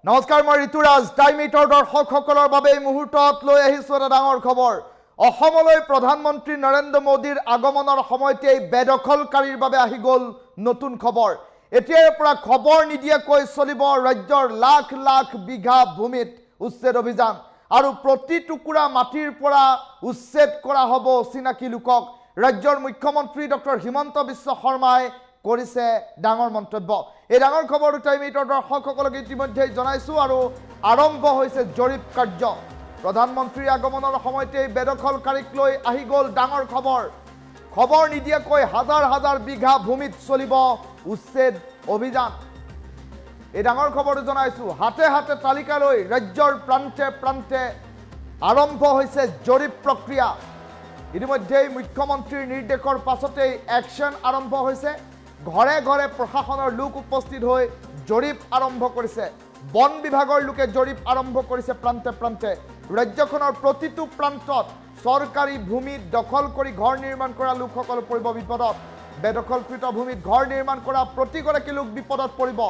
নমস্কাৰ মই ঋতুৰাজ টাইম ইটৰ দৰ্শকসকলৰ বাবে এই মুহূৰ্তত লৈ আহিছো এটা ডাঙৰ খবৰ অসমলৈ প্ৰধানমন্ত্ৰী নৰেন্দ্ৰ মোদীৰ আগমনৰ সময়তে বেদখলকাৰীৰ বাবে আহি গল নতুন খবৰ এতিয়াৰ পৰা খবৰ নিদিয়াকৈ চলিব ৰাজ্যৰ লাখ লাখ বিঘা ভূমিত উচ্ছেদ অভিযান আৰু প্ৰতি টুকুৰা মাটিৰ পৰা উচ্ছেদ কৰা হ'ব অচিনাকি লোকক ৰাজ্যৰ মুখ্যমন্ত্ৰী ডক্টৰ হিমন্ত বিশ্ব শৰ্মাই কৰিছে ডাঙৰ মন্তব্য এই ডাঙৰ খবৰটো টাইম ইটৰ দৰ্শকসকলক ইতিমধ্যে জনাইছো আৰু আৰম্ভ হৈছে জৰীপ কাৰ্য প্ৰধানমন্ত্ৰীৰ আগমনৰ সময়তে বেদখলকাৰীক লৈ আহি গল ডাঙৰ খবৰ নিদিয়াকৈ হাজাৰ হাজাৰ বিঘা ভূমিত চলিব উচ্ছেদ অভিযান এই ডাঙৰ খবৰটো জনাইছো হাতে হাতে তালিকা লৈ ৰাজ্যৰ প্ৰান্তে প্ৰান্তে আৰম্ভ হৈছে জৰীপ প্ৰক্ৰিয়া ইতিমধ্যে মুখ্যমন্ত্ৰীৰ নিৰ্দেশৰ পাছতে একশন আৰম্ভ হৈছে ঘৰে ঘৰে প্ৰশাসনৰ লোক উপস্থিত হৈ জৰীপ আৰম্ভ কৰিছে বন বিভাগৰ লোকে জৰীপ আৰম্ভ কৰিছে প্ৰান্তে প্ৰান্তে ৰাজ্যখনৰ প্ৰতিটো প্ৰান্তত চৰকাৰী ভূমি দখল কৰি ঘৰ নিৰ্মাণ কৰা লোকসকল পৰিব বিপদত বেদখলকৃত ভূমিত ঘৰ নিৰ্মাণ কৰা প্ৰতিগৰাকী লোক বিপদত পৰিব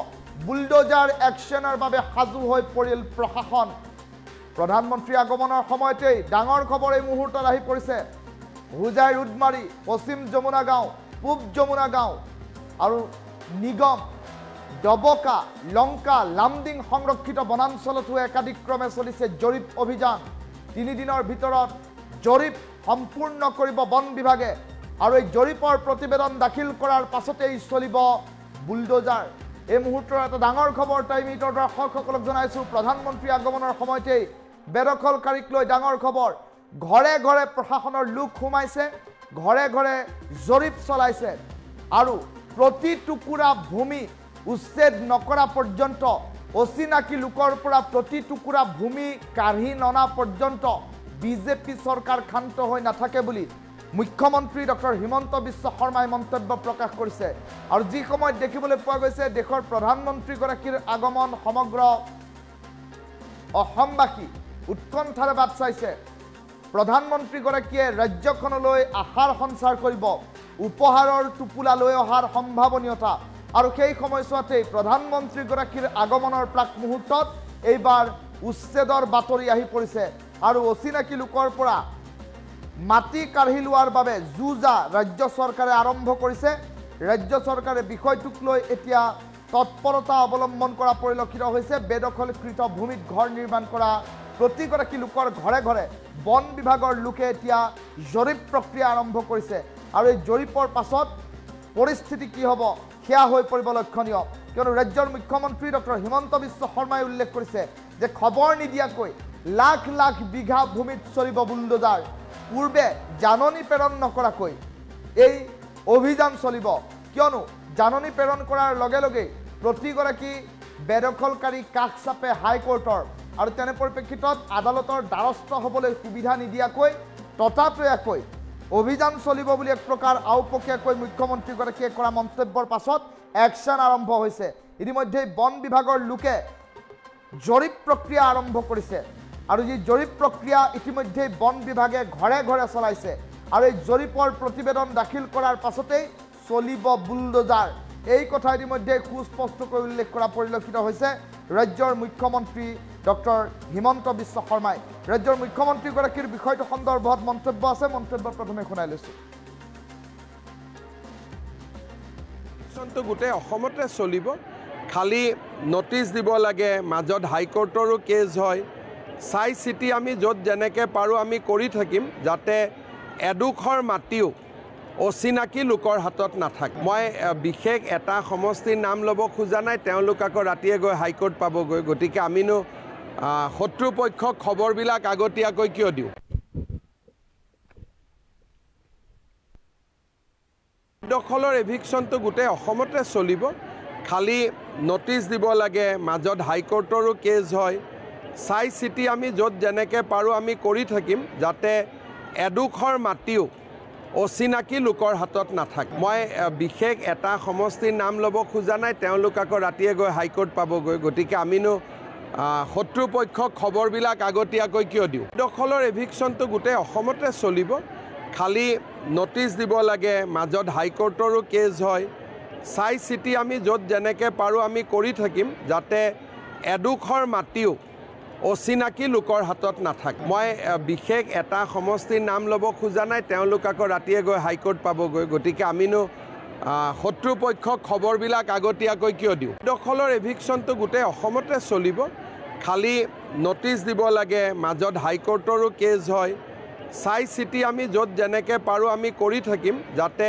বুলডোজাৰ একশনৰ বাবে সাজু হৈ পৰিল প্ৰশাসন প্ৰধানমন্ত্ৰী আগমনৰ সময়তে ডাঙৰ খবৰ এই মুহূৰ্তত আহি পৰিছে হুজাই ৰুদমাৰী পশ্চিম যমুনা গাঁও পূব যমুনা গাঁও আৰু নিগম ডবকা লংকা লামডিং সংৰক্ষিত বনাঞ্চলতো একাধিক্ৰমে চলিছে জৰীপ অভিযান 3 দিনৰ ভিতৰত জৰীপ সম্পূৰ্ণ কৰিব বন বিভাগে আৰু এই জৰীপৰ প্ৰতিবেদন দাখিল কৰাৰ পাছতেই চলিব বুলডোজাৰ এই মুহূৰ্তৰ এটা ডাঙৰ খবৰ টাইম ইটৰ দৰ্শকসকলক জনাইছো প্ৰধানমন্ত্ৰী আগমনৰ সময়তে বেদখলকাৰীক লৈ ডাঙৰ খবৰ ঘৰে ঘৰে প্ৰশাসনৰ লোক সোমাইছে ঘৰে ঘৰে জৰীপ চলাইছে আৰু প্ৰতি টুকুৰা ভূমি উচ্ছেদ নকৰা পৰ্যন্ত অচিনাকি লোকৰ পৰা প্ৰতি টুকুৰা ভূমি কাঢ়ি ননা পৰ্যন্ত বিজেপি চৰকাৰ শান্ত হৈ নাথাকে বুলি মুখ্যমন্ত্ৰী ডক্টৰ হিমন্ত বিশ্ব শৰ্মাই মন্তব্য প্ৰকাশ কৰিছে আৰু যি সময়ত দেখিবলৈ পোৱা গৈছে দেশৰ প্ৰধানমন্ত্ৰীগৰাকীৰ আগমন সমগ্ৰ অসমবাসী উৎকণ্ঠাৰে বাট চাইছে প্ৰধানমন্ত্ৰীগৰাকীয়ে ৰাজ্যখনলৈ আশাৰ সঞ্চাৰ কৰিব উপহাৰৰ টুপুলা লৈ অহাৰ সম্ভাৱনীয়তা আৰু সেই সময়ছোৱাতেই প্ৰধানমন্ত্ৰীগৰাকীৰ আগমনৰ প্ৰাক মুহূৰ্তত এইবাৰ উচ্ছেদৰ বাতৰি আহি পৰিছে আৰু অচিনাকি লোকৰ পৰা মাটি কাঢ়ি লোৱাৰ বাবে যুঁজা ৰাজ্য চৰকাৰে আৰম্ভ কৰিছে ৰাজ্য চৰকাৰে বিষয়টোক লৈ এতিয়া তৎপৰতা অৱলম্বন কৰা পৰিলক্ষিত হৈছে বেদখলকৃত ভূমিত ঘৰ নিৰ্মাণ কৰা প্ৰতিগৰাকী লোকৰ ঘৰে ঘৰে বন বিভাগৰ লোকে এতিয়া জৰীপ প্ৰক্ৰিয়া আৰম্ভ কৰিছে আৰু এই জৰীপৰ পাছত পৰিস্থিতি কি হ'ব সেয়া হৈ পৰিব লক্ষণীয় কিয়নো ৰাজ্যৰ মুখ্যমন্ত্ৰী ডক্টৰ হিমন্ত বিশ্ব শৰ্মাই উল্লেখ কৰিছে যে খবৰ নিদিয়াকৈ লাখ লাখ বিঘা ভূমিত চলিব বুলডোজাৰ পূৰ্বে জাননী প্ৰেৰণ নকৰাকৈ এই অভিযান চলিব কিয়নো জাননী প্ৰেৰণ কৰাৰ লগে লগে প্ৰতিগৰাকী বেদখলকাৰী কাষ চাপে হাইকোৰ্টৰ আৰু তেনে পৰিপ্ৰেক্ষিতত আদালতৰ দ্বাৰস্থ হ'বলৈ সুবিধা নিদিয়াকৈ ততাতৈয়াকৈ অভিযান চলিব বুলি এক প্ৰকাৰ আওপকীয়াকৈ মুখ্যমন্ত্ৰীগৰাকীয়ে কৰা মন্তব্যৰ পাছত একশন আৰম্ভ হৈছে ইতিমধ্যে বন বিভাগৰ লোকে জৰীপ প্ৰক্ৰিয়া আৰম্ভ কৰিছে আৰু যি জৰীপ প্ৰক্ৰিয়া ইতিমধ্যে বন বিভাগে ঘৰে ঘৰে চলাইছে আৰু এই জৰীপৰ প্ৰতিবেদন দাখিল কৰাৰ পাছতেই চলিব বুলডোজাৰ এই কথা ইতিমধ্যে সুস্পষ্টকৈ উল্লেখ কৰা পৰিলক্ষিত হৈছে ৰাজ্যৰ মুখ্যমন্ত্ৰী ডক্টৰ হিমন্ত বিশ্ব শৰ্মাই ৰাজ্যৰ মুখ্যমন্ত্ৰীগৰাকীৰ বিষয়টো সন্দৰ্ভত মন্তব্য আছে মন্তব্য প্ৰথমে শুনাই লৈছো সন্তু গোটে অসমতে চলিব খালি নোটিছ দিব লাগে মাজত হাইকোৰ্টৰো কেছ হয় চাই চিটি আমি য'ত যেনেকৈ পাৰোঁ আমি কৰি থাকিম যাতে এডোখৰ মাটিও অচিনাকি লোকৰ হাতত নাথাকে মই বিশেষ এটা সমষ্টিৰ নাম ল'ব খোজা নাই তেওঁলোক আকৌ ৰাতিয়ে গৈ হাইকোৰ্ট পাবগৈ গতিকে আমিনো শত্ৰুপক্ষক খবৰবিলাক আগতীয়াকৈ কিয় দিওঁ দখলৰ এভিকশ্যনটো গোটেই অসমতে চলিব খালি নোটিছ দিব লাগে মাজত হাইকোৰ্টৰো কেছ হয় চাই চিটি আমি য'ত যেনেকৈ পাৰোঁ আমি কৰি থাকিম যাতে এডোখৰ মাটিও অচিনাকি লোকৰ হাতত নাথাকে মই বিশেষ এটা সমষ্টিৰ নাম ল'ব খোজা নাই তেওঁলোক আকৌ ৰাতিয়ে গৈ হাইকোৰ্ট পাবগৈ গতিকে আমিনো শত্ৰুপক্ষক খবৰবিলাক আগতীয়াকৈ কিয় দিওঁ দখলৰ এভিকশ্যনটো গোটেই অসমতে চলিব খালি নোটিছ দিব লাগে মাজত হাইকোৰ্টৰো কেছ হয় চাই চিটি আমি য'ত যেনেকৈ পাৰোঁ আমি কৰি থাকিম যাতে এডোখৰ মাটিও অচিনাকি লোকৰ হাতত নাথাকে। মই বিশেষ এটা সমষ্টিৰ নাম ল'ব খোজা নাই, তেওঁলোক আকৌ ৰাতিয়ে গৈ হাইকোৰ্ট পাবগৈ। গতিকে আমিনো শত্ৰুপক্ষক খবৰবিলাক আগতীয়াকৈ কিয় দিওঁ? দখলৰ এভিকশ্যনটো গোটেই অসমতে চলিব, খালি নটিচ দিব লাগে, মাজত হাইকোৰ্টৰো কেছ হয়। চাই চিতি আমি য'ত যেনেকৈ পাৰোঁ আমি কৰি থাকিম, যাতে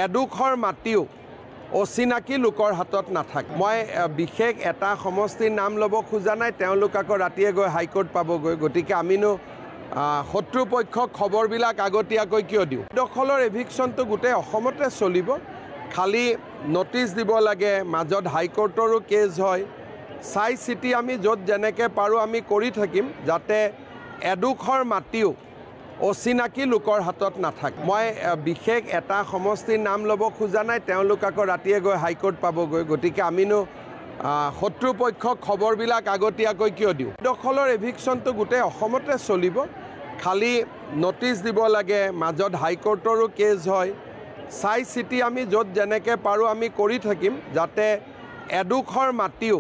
এডোখৰ মাটিও অচিনাকি লোকৰ হাতত নাথাকে। মই বিশেষ এটা সমষ্টিৰ নাম ল'ব খোজা নাই, তেওঁলোক আকৌ ৰাতিয়ে গৈ হাইকোৰ্ট পাবগৈ। গতিকে আমিনো শত্ৰুপক্ষক খবৰবিলাক আগতীয়াকৈ কিয় দিওঁ? দখলৰ এভিকশ্যনটো গোটেই অসমতে চলিব, খালি নটিচ দিব লাগে, মাজত হাইকোৰ্টৰো কেছ হয়। চাই চিতি আমি য'ত যেনেকৈ পাৰোঁ আমি কৰি থাকিম, যাতে এডোখৰ মাটিও অচিনাকি লোকৰ হাতত নাথাকে। মই বিশেষ এটা সমষ্টিৰ নাম ল'ব খোজা নাই, তেওঁলোক আকৌ ৰাতিয়ে গৈ হাইকোৰ্ট পাবগৈ। গতিকে আমিনো শত্ৰুপক্ষক খবৰবিলাক আগতীয়াকৈ কিয় দিওঁ? দখলৰ এভিকশ্যনটো গোটেই অসমতে চলিব, খালি নটিচ দিব লাগে, মাজত হাইকোৰ্টৰো কেছ হয়। চাই চিতি আমি য'ত যেনেকৈ পাৰোঁ আমি কৰি থাকিম, যাতে এডোখৰ মাটিও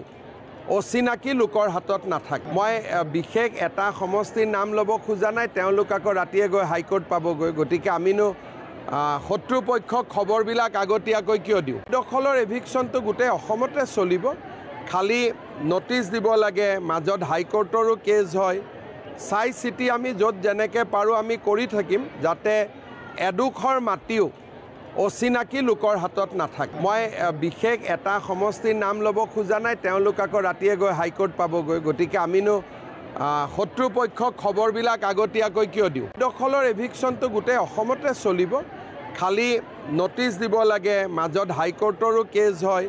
অচিনাকি লোকৰ হাতত নাথাকে। মই বিশেষ এটা সমষ্টিৰ নাম ল'ব খোজা নাই, তেওঁলোক আকৌ ৰাতিয়ে গৈ হাইকোৰ্ট পাবগৈ। গতিকে আমিনো শত্ৰুপক্ষক খবৰবিলাক আগতীয়াকৈ কিয় দিওঁ? দখলৰ এভিকশ্যনটো গোটেই অসমতে চলিব, খালি নটিচ দিব লাগে, মাজত হাইকোৰ্টৰো কেছ হয়। চাই চিতি আমি য'ত যেনেকৈ পাৰোঁ আমি কৰি থাকিম, যাতে এডোখৰ মাটিও অচিনাকি লোকৰ হাতত নাথাকে। মই বিশেষ এটা সমষ্টিৰ নাম ল'ব খোজা নাই, তেওঁলোক আকৌ ৰাতিয়ে গৈ হাইকোৰ্ট পাবগৈ। গতিকে আমিনো শত্ৰুপক্ষক খবৰবিলাক আগতীয়াকৈ কিয় দিওঁ? দখলৰ এভিকশ্যনটো গোটেই অসমতে চলিব, খালি নটিচ দিব লাগে, মাজত হাইকোৰ্টৰো কেছ হয়।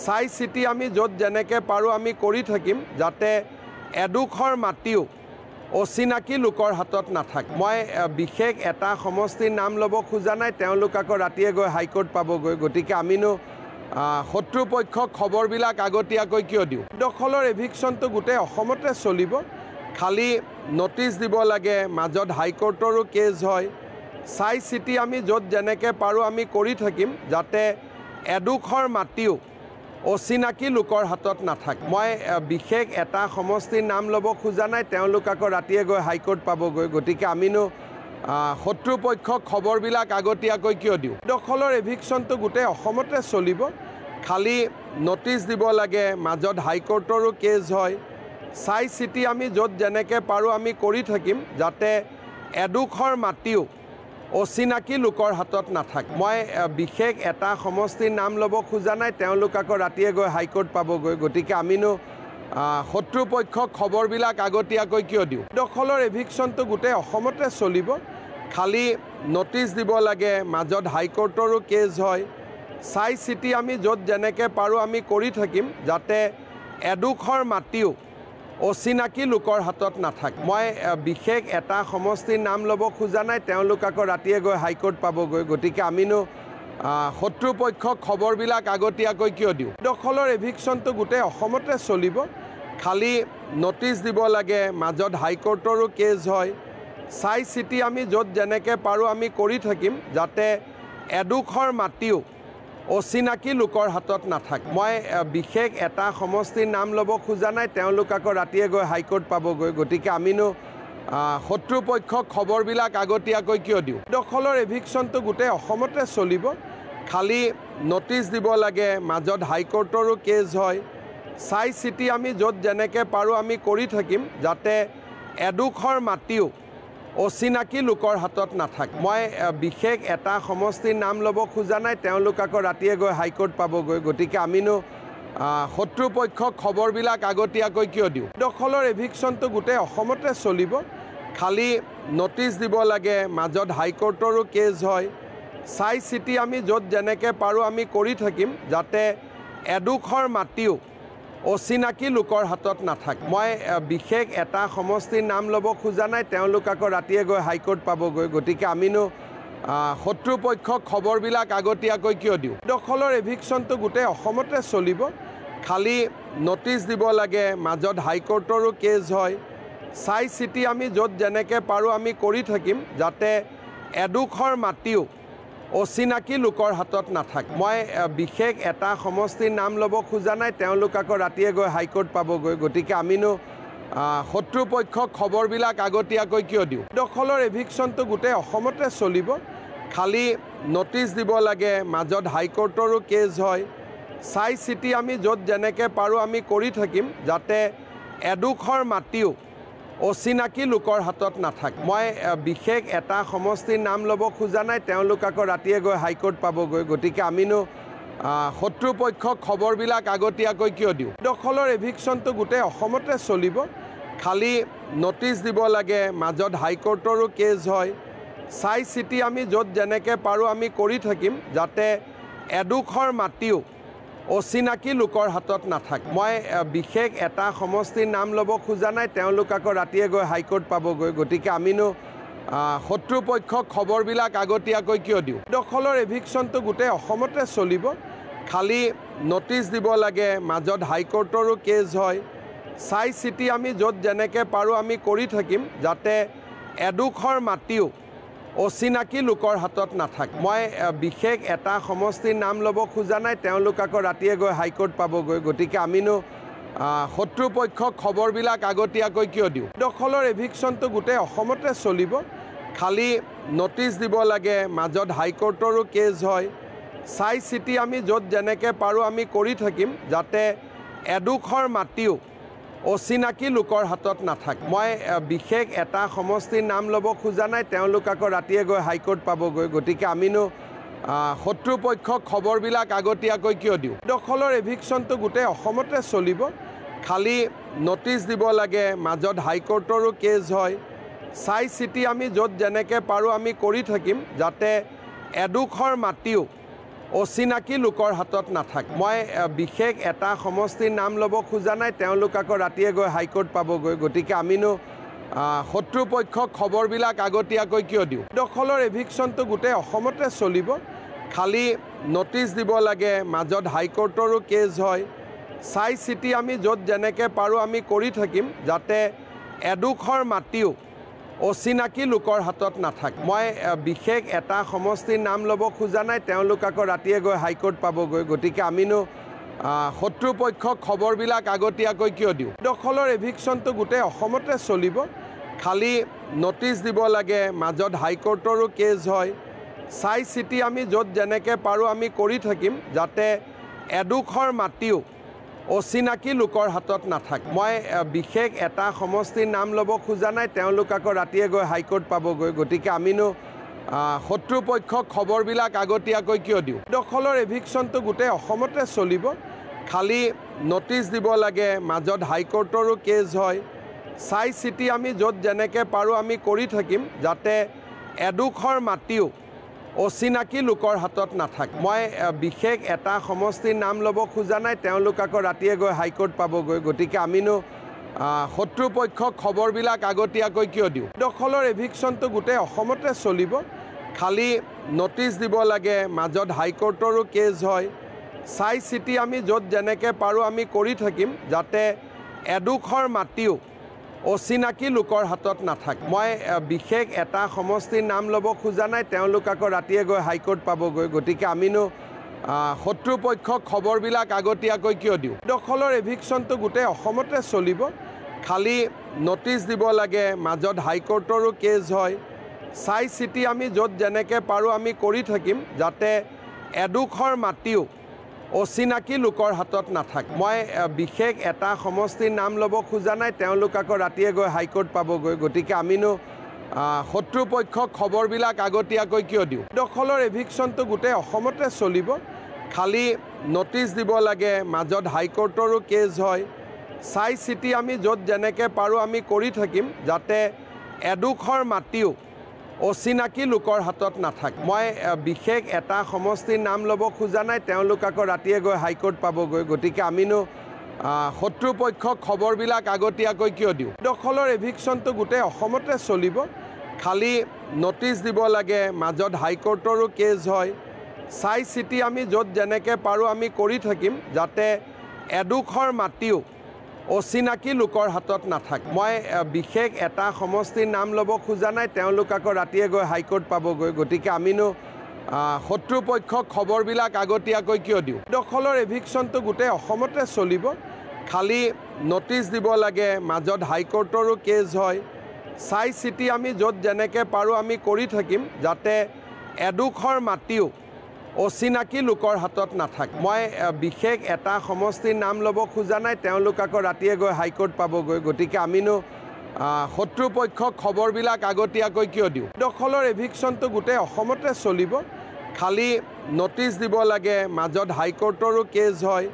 চাই চিতি আমি য'ত যেনেকৈ পাৰোঁ আমি কৰি থাকিম, যাতে এডোখৰ মাটিও অচিনাকি লোকৰ হাতত নাথাকে। মই বিশেষ এটা সমষ্টিৰ নাম ল'ব খোজা নাই, তেওঁলোক আকৌ ৰাতিয়ে গৈ হাইকোৰ্ট পাবগৈ। গতিকে আমিনো শত্ৰুপক্ষক খবৰবিলাক আগতীয়াকৈ কিয় দিওঁ? দখলৰ এভিকশ্যনটো গোটেই অসমতে চলিব, খালি নটিচ দিব লাগে, মাজত হাইকোৰ্টৰো কেছ হয়। চাই চিতি আমি য'ত যেনেকৈ পাৰোঁ আমি কৰি থাকিম, যাতে এডোখৰ মাটিও অচিনাকি লোকৰ হাতত নাথাকে। মই বিশেষ এটা সমষ্টিৰ নাম ল'ব খোজা নাই, তেওঁলোক আকৌ ৰাতিয়ে গৈ হাইকোৰ্ট পাবগৈ। গতিকে আমিনো শত্ৰুপক্ষক খবৰবিলাক আগতীয়াকৈ কিয় দিওঁ? দখলৰ এভিকশ্যনটো গোটেই অসমতে চলিব, খালি নটিচ দিব লাগে, মাজত হাইকোৰ্টৰো কেছ হয়। চাই চিতি আমি য'ত যেনেকৈ পাৰোঁ আমি কৰি থাকিম, যাতে এডোখৰ মাটিও অচিনাকি লোকৰ হাতত নাথাকে। মই বিশেষ এটা সমষ্টিৰ নাম ল'ব খোজা নাই, তেওঁলোক আকৌ ৰাতিয়ে গৈ হাইকোৰ্ট পাবগৈ। গতিকে আমিনো শত্ৰুপক্ষক খবৰবিলাক আগতীয়াকৈ কিয় দিওঁ? দখলৰ এভিকশ্যনটো গোটেই অসমতে চলিব, খালি নটিচ দিব লাগে, মাজত হাইকোৰ্টৰো কেছ হয়। চাই চিতি আমি য'ত যেনেকৈ পাৰোঁ আমি কৰি থাকিম, যাতে এডোখৰ মাটিও অচিনাকি লোকৰ হাতত নাথাকে। মই বিশেষ এটা সমষ্টিৰ নাম ল'ব খোজা নাই, তেওঁলোক আকৌ ৰাতিয়ে গৈ হাইকোৰ্ট পাবগৈ। গতিকে আমিনো শত্ৰুপক্ষক খবৰবিলাক আগতীয়াকৈ কিয় দিওঁ? দখলৰ এভিকশ্যনটো গোটেই অসমতে চলিব, খালি নটিচ দিব লাগে, মাজত হাইকোৰ্টৰো কেছ হয়। চাই চিতি আমি য'ত যেনেকৈ পাৰোঁ আমি কৰি থাকিম, যাতে এডোখৰ মাটিও অচিনাকি লোকৰ হাতত নাথাকে। মই বিশেষ এটা সমষ্টিৰ নাম ল'ব খোজা নাই, তেওঁলোক আকৌ ৰাতিয়ে গৈ হাইকোৰ্ট পাবগৈ। গতিকে আমিনো শত্ৰুপক্ষক খবৰবিলাক আগতীয়াকৈ কিয় দিওঁ? দখলৰ এভিকশ্যনটো গোটেই অসমতে চলিব, খালি নটিচ দিব লাগে, মাজত হাইকোৰ্টৰো কেছ হয়। চাই চিতি আমি য'ত যেনেকৈ পাৰোঁ আমি কৰি থাকিম, যাতে এডোখৰ মাটিও অচিনাকি লোকৰ হাতত নাথাকে। মই বিশেষ এটা সমষ্টিৰ নাম ল'ব খোজা নাই, তেওঁলোক আকৌ ৰাতিয়ে গৈ হাইকোৰ্ট পাবগৈ। গতিকে আমিনো শত্ৰুপক্ষক খবৰবিলাক আগতীয়াকৈ কিয় দিওঁ? দখলৰ এভিকশ্যনটো গোটেই অসমতে চলিব, খালি নটিচ দিব লাগে, মাজত হাইকোৰ্টৰো কেছ হয়। চাই চিতি আমি য'ত যেনেকৈ পাৰোঁ আমি কৰি থাকিম, যাতে এডোখৰ মাটিও অচিনাকি লোকৰ হাতত নাথাকে। মই বিশেষ এটা সমষ্টিৰ নাম ল'ব খোজা নাই, তেওঁলোক আকৌ ৰাতিয়ে গৈ হাইকোৰ্ট পাবগৈ। গতিকে আমিনো শত্ৰুপক্ষক খবৰবিলাক আগতীয়াকৈ কিয় দিওঁ? দখলৰ এভিকশ্যনটো গোটেই অসমতে চলিব, খালি নটিচ দিব লাগে, মাজত হাইকোৰ্টৰো কেছ হয়। চাই চিতি আমি য'ত যেনেকৈ পাৰোঁ আমি কৰি থাকিম, যাতে এডোখৰ মাটিও অচিনাকি লোকৰ হাতত নাথাকে। মই বিশেষ এটা সমষ্টিৰ নাম ল'ব খোজা নাই, তেওঁলোক আকৌ ৰাতিয়ে গৈ হাইকোৰ্ট পাবগৈ। গতিকে আমিনো শত্ৰুপক্ষক খবৰবিলাক আগতীয়াকৈ কিয় দিওঁ? দখলৰ এভিকশ্যনটো গোটেই অসমতে চলিব, খালি নটিচ দিব লাগে, মাজত হাইকোৰ্টৰো কেছ হয়। চাই চিতি আমি য'ত যেনেকৈ পাৰোঁ আমি কৰি থাকিম, যাতে এডোখৰ মাটিও অচিনাকি লোকৰ হাতত নাথাকে। মই বিশেষ এটা সমষ্টিৰ নাম ল'ব খোজা নাই, তেওঁলোক আকৌ ৰাতিয়ে গৈ হাইকোৰ্ট পাবগৈ। গতিকে আমিনো শত্ৰুপক্ষক খবৰবিলাক আগতীয়াকৈ কিয় দিওঁ? দখলৰ এভিকশ্যনটো গোটেই অসমতে চলিব, খালি নটিচ দিব লাগে, মাজত হাইকোৰ্টৰো কেছ হয়। চাই চিতি আমি য'ত যেনেকৈ পাৰোঁ আমি কৰি থাকিম, যাতে এডোখৰ মাটিও অচিনাকি লোকৰ হাতত নাথাকে। মই বিশেষ এটা সমষ্টিৰ নাম ল'ব খোজা নাই, তেওঁলোক আকৌ ৰাতিয়ে গৈ হাইকোৰ্ট পাবগৈ। গতিকে আমিনো শত্ৰুপক্ষক খবৰবিলাক আগতীয়াকৈ কিয় দিওঁ? দখলৰ এভিকশ্যনটো গোটেই অসমতে চলিব, খালি নটিচ দিব লাগে, মাজত হাইকোৰ্টৰো কেছ হয়। চাই চিতি আমি য'ত যেনেকৈ পাৰোঁ আমি কৰি থাকিম, যাতে এডোখৰ মাটিও অচিনাকি লোকৰ হাতত নাথাকে। মই বিশেষ এটা সমষ্টিৰ নাম ল'ব খোজা নাই, তেওঁলোক আকৌ ৰাতিয়ে গৈ হাইকোৰ্ট পাবগৈ। গতিকে আমিনো শত্ৰুপক্ষক খবৰবিলাক আগতীয়াকৈ কিয় দিওঁ? দখলৰ এভিকশ্যনটো গোটেই অসমতে চলিব, খালি নটিচ দিব লাগে, মাজত হাইকোৰ্টৰো কেছ হয়। চাই চিতি আমি য'ত যেনেকৈ পাৰোঁ আমি কৰি থাকিম, যাতে এডোখৰ মাটিও অচিনাকি লোকৰ হাতত নাথাকে। মই বিশেষ এটা সমষ্টিৰ নাম ল'ব খোজা নাই, তেওঁলোক আকৌ ৰাতিয়ে গৈ হাইকোৰ্ট পাবগৈ। গতিকে আমিনো শত্ৰুপক্ষক খবৰবিলাক আগতীয়াকৈ কিয় দিওঁ? দখলৰ এভিকশ্যনটো গোটেই অসমতে চলিব, খালি নটিচ দিব লাগে, মাজত হাইকোৰ্টৰো কেছ হয়। চাই চিতি আমি য'ত যেনেকৈ পাৰোঁ আমি কৰি থাকিম, যাতে এডোখৰ মাটিও অচিনাকি লোকৰ হাতত নাথাকে। মই বিশেষ এটা সমষ্টিৰ নাম ল'ব খোজা নাই, তেওঁলোক আকৌ ৰাতিয়ে গৈ হাইকোৰ্ট পাবগৈ। গতিকে আমিনো শত্ৰুপক্ষক খবৰবিলাক আগতীয়াকৈ কিয় দিওঁ? দখলৰ এভিকশ্যনটো গোটেই অসমতে চলিব, খালি নটিচ দিব লাগে, মাজত হাইকোৰ্টৰো কেছ হয়। চাই চিতি আমি য'ত যেনেকৈ পাৰোঁ আমি কৰি থাকিম, যাতে এডোখৰ মাটিও অচিনাকি লোকৰ হাতত নাথাকে। মই বিশেষ এটা সমষ্টিৰ নাম ল'ব খোজা নাই, তেওঁলোক আকৌ ৰাতিয়ে গৈ হাইকোৰ্ট পাবগৈ। গতিকে আমিনো শত্ৰুপক্ষক খবৰবিলাক আগতীয়াকৈ কিয় দিওঁ? দখলৰ এভিকশ্যনটো গোটেই অসমতে চলিব, খালি নটিচ দিব লাগে, মাজত হাইকোৰ্টৰো কেছ হয়। চাই চিতি আমি য'ত যেনেকৈ পাৰোঁ আমি কৰি থাকিম, যাতে এডোখৰ মাটিও অচিনাকি লোকৰ হাতত নাথাকে। মই বিশেষ এটা সমষ্টিৰ নাম ল'ব খোজা নাই, তেওঁলোক আকৌ ৰাতিয়ে গৈ হাইকোৰ্ট পাবগৈ। গতিকে আমিনো শত্ৰুপক্ষক খবৰবিলাক আগতীয়াকৈ কিয় দিওঁ? দখলৰ এভিকশ্যনটো গোটেই অসমতে চলিব, খালি নটিচ দিব লাগে, মাজত হাইকোৰ্টৰো কেছ হয়। চাই চিতি আমি য'ত যেনেকৈ পাৰোঁ আমি কৰি থাকিম, যাতে এডোখৰ মাটিও অচিনাকি লোকৰ হাতত নাথাকে। মই বিশেষ এটা সমষ্টিৰ নাম ল'ব খোজা নাই, তেওঁলোক আকৌ ৰাতিয়ে গৈ হাইকোৰ্ট পাবগৈ। গতিকে আমিনো শত্ৰুপক্ষক খবৰবিলাক আগতীয়াকৈ কিয় দিওঁ? দখলৰ এভিকশ্যনটো গোটেই অসমতে চলিব, খালি নটিচ দিব লাগে, মাজত হাইকোৰ্টৰো কেছ হয়। চাই চিতি আমি য'ত যেনেকৈ পাৰোঁ আমি কৰি থাকিম, যাতে এডোখৰ মাটিও অচিনাকি লোকৰ হাতত নাথাকে। মই বিশেষ এটা সমষ্টিৰ নাম ল'ব খোজা নাই, তেওঁলোক আকৌ ৰাতিয়ে গৈ হাইকোৰ্ট পাবগৈ। গতিকে আমিনো শত্ৰুপক্ষক খবৰবিলাক আগতীয়াকৈ কিয় দিওঁ? দখলৰ এভিকশ্যনটো গোটেই অসমতে চলিব, খালি নটিচ দিব লাগে, মাজত হাইকোৰ্টৰো কেছ হয়। চাই চিতি আমি য'ত যেনেকৈ পাৰোঁ আমি কৰি থাকিম, যাতে এডোখৰ মাটিও অচিনাকি লোকৰ হাতত নাথাকে। মই বিশেষ এটা সমষ্টিৰ নাম ল'ব খোজা নাই, তেওঁলোক আকৌ ৰাতিয়ে গৈ হাইকোৰ্ট পাবগৈ। গতিকে আমিনো শত্ৰুপক্ষক খবৰবিলাক আগতীয়াকৈ কিয় দিওঁ? দখলৰ এভিকশ্যনটো গোটেই অসমতে চলিব, খালি নটিচ দিব লাগে, মাজত হাইকোৰ্টৰো কেছ হয়। চাই চিতি আমি য'ত যেনেকৈ পাৰোঁ আমি কৰি থাকিম, যাতে এডোখৰ মাটিও অচিনাকি লোকৰ হাতত নাথাকে। মই বিশেষ এটা সমষ্টিৰ নাম ল'ব খোজা নাই, তেওঁলোক আকৌ ৰাতিয়ে গৈ হাইকোৰ্ট পাবগৈ। গতিকে আমিনো শত্ৰুপক্ষক খবৰবিলাক আগতীয়াকৈ কিয় দিওঁ? দখলৰ এভিকশ্যনটো গোটেই অসমতে চলিব, খালি নটিচ দিব লাগে, মাজত হাইকোৰ্টৰো কেছ হয়। চাই চিতি আমি য'ত যেনেকৈ পাৰোঁ আমি কৰি থাকিম, যাতে এডোখৰ মাটিও অচিনাকি লোকৰ হাতত নাথাকে। মই বিশেষ এটা সমষ্টিৰ নাম ল'ব খোজা নাই, তেওঁলোক আকৌ ৰাতিয়ে গৈ হাইকোৰ্ট পাবগৈ। গতিকে আমিনো শত্ৰুপক্ষক খবৰবিলাক আগতীয়াকৈ কিয় দিওঁ দখলৰ এভিকশ্যনটো গোটেই অসমতে চলিব খালি নটিচ দিব লাগে মাজত হাইকোৰ্টৰো কেছ হয় চাই চিটি আমি য'ত যেনেকৈ পাৰোঁ আমি কৰি থাকিম যাতে এডোখৰ মাটিও অচিনাকি লোকৰ হাতত নাথাকে মই বিশেষ এটা সমষ্টিৰ নাম ল'ব খোজা নাই তেওঁলোক আকৌ ৰাতিয়ে গৈ হাইকোৰ্ট পাবগৈ গতিকে আমিনো শত্ৰুপক্ষক খবৰবিলাক আগতীয়াকৈ কিয় দিওঁ দখলৰ এভিকশ্যনটো গোটেই অসমতে চলিব খালি নটিচ দিব লাগে মাজত হাইকোৰ্টৰো কেছ হয়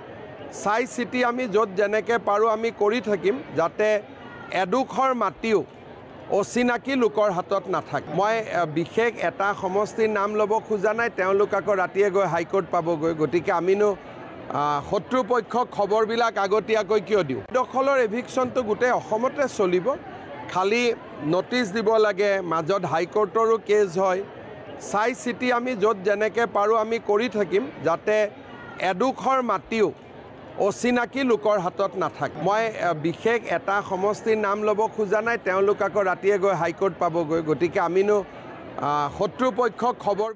চাই চিটি আমি য'ত যেনেকৈ পাৰোঁ আমি কৰি থাকিম যাতে এডোখৰ মাটিও অচিনাকি লোকৰ হাতত নাথাকে মই বিশেষ এটা সমষ্টিৰ নাম ল'ব খোজা নাই তেওঁলোক আকৌ ৰাতিয়ে গৈ হাইকোৰ্ট পাবগৈ গতিকে আমিনো শত্ৰুপক্ষক খবৰবিলাক আগতীয়াকৈ কিয় দিওঁ দখলৰ এভিকশ্যনটো গোটেই অসমতে চলিব খালি নটিচ দিব লাগে মাজত হাইকোৰ্টৰো কেছ হয় চাই চিটি আমি য'ত যেনেকৈ পাৰোঁ আমি কৰি থাকিম যাতে এডোখৰ মাটিও অচিনাকি লোকৰ হাতত নাথাকে মই বিশেষ এটা সমষ্টিৰ নাম ল'ব খোজা নাই তেওঁলোক আকৌ ৰাতিয়ে গৈ হাইকোৰ্ট পাবগৈ গতিকে আমিনো শত্ৰুপক্ষক খবৰ